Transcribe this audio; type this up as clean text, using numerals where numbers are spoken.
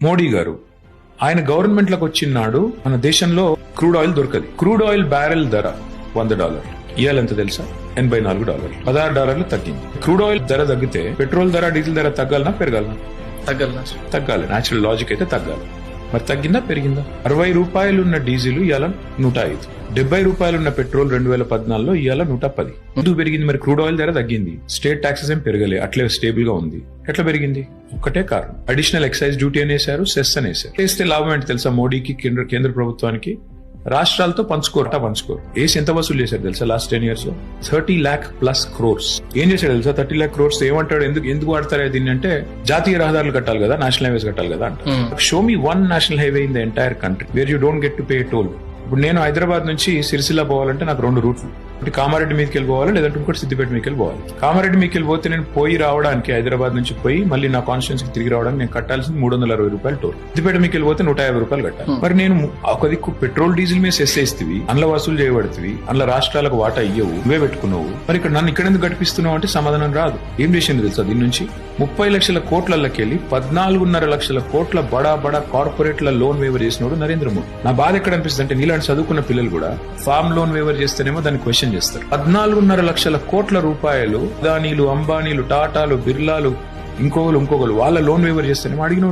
మోడీ గారు ఆయన గవర్నమెంట్ లకు వచ్చినాడు మన దేశంలో క్రూడ్ ఆయిల్ దొరకదు. క్రూడ్ ఆయిల్ బ్యారెల్ ధర $100. ఇవాళ ఎంత తెలుసా? $84. $16 తగ్గింది. క్రూడ్ ఆయిల్ ధర తగ్గితే పెట్రోల్ ధర, డీజిల్ ధర తగ్గాలనా పెరగాలనా? తగ్గాలి. న్యాచురల్ లాజిక్ అయితే తగ్గాలి. మరి తగ్గిందా పెరిగిందా? ₹60 ఉన్న డీజిల్ ఇవాళ 105. ₹70 ఉన్న పెట్రోల్ 2014లో ఇవాళ 110. ఎందుకు పెరిగింది? మరి క్రూడ్ ఆయిల్ ధర తగ్గింది, స్టేట్ టాక్సెస్ ఏం పెరగలే, అట్లే స్టేబుల్ గా ఉంది. ఎట్లా పెరిగింది? ఒక్కటే కారణం, అడిషనల్ ఎక్సైజ్ డ్యూటీ అనేసారు, సెస్ అనేసారు. చేస్తే లాభం ఏంటి తెలుసా? మోడీకి, కేంద్ర ప్రభుత్వానికి రాష్ట్రాలతో పంచుకోరు. ఏసి ఎంత వసూలు చేశారు తెలుసా లాస్ట్ 10 years లో? 30 lakh+ crores. ఏం చేశాడు తెలుసా? 30 lakh crores ఏమంటాడు? ఎందుకు వాడతారు దీన్ని అంటే, జాతీయ రహదారులు కట్టాలి కదా, నేషనల్ హైవేస్ కట్టాలి కదా అంట. Show me one national highway in the entire country where you don't get to pay toll. ఇప్పుడు నేను హైదరాబాద్ నుంచి సిరిసిల్ల పోవాలంటే నాకు 2 రూట్లు. ఒకటి కామారెడ్డి మీదకి వెళ్ళిపోవాలి, లేదంటే ఇంకోటి సిద్దిపేట మీదకి వెళ్ళిపోవాలి. కామారెడ్డి మీదకి వెళ్ళిపోతే నేను పోయి రావడానికి, హైదరాబాద్ నుంచి పోయి మళ్ళీ నా కాన్స్టిట్యూన్సీకి తిరిగి రావడానికి నేను కట్టాల్సింది ₹360 టోల్. సిద్దిపేట మీదకి వెళ్ళిపోతే ₹150 కట్టాలి. మరి నేను ఒక దిక్కు పెట్రోల్ డీజిల్ మీద సెస్ వేస్తేవి, అందులో వసూలు చేయబడుతుంది, అందులో రాష్ట్రాలకు వాటా ఇయ్యవు, నువ్వే పెట్టుకున్నావు. మరి ఇక్కడ నన్ను ఇక్కడ ఎందుకు గడిపిస్తున్నావు అంటే సమాధానం రాదు. ఏం చేసింది తెలుసా? దీని నుంచి 30 లక్షల కోట్లకెళ్ళి 14.5 లక్షల కోట్ల బడా కార్పొరేట్ల లోన్ వేవర్ చేసినోడు నరేంద్ర మోడీ. నా బాధ ఎక్కడ అనిపిస్తుంది అంటే, నీలాంటి చదువుకున్న పిల్లలు కూడా ఫార్మ్ లోన్ వేవర్ చేస్తేనేమో దాన్ని క్వశ్చన్ చేస్తారు. 14.5 లక్షల కోట్ల రూపాయలు అదానీలు, అంబానీలు, టాటాలు, బిర్లాలు, ఇంకొకరు వాళ్ళ లోన్ వేవర్ చేస్తేనేమో అడిగిన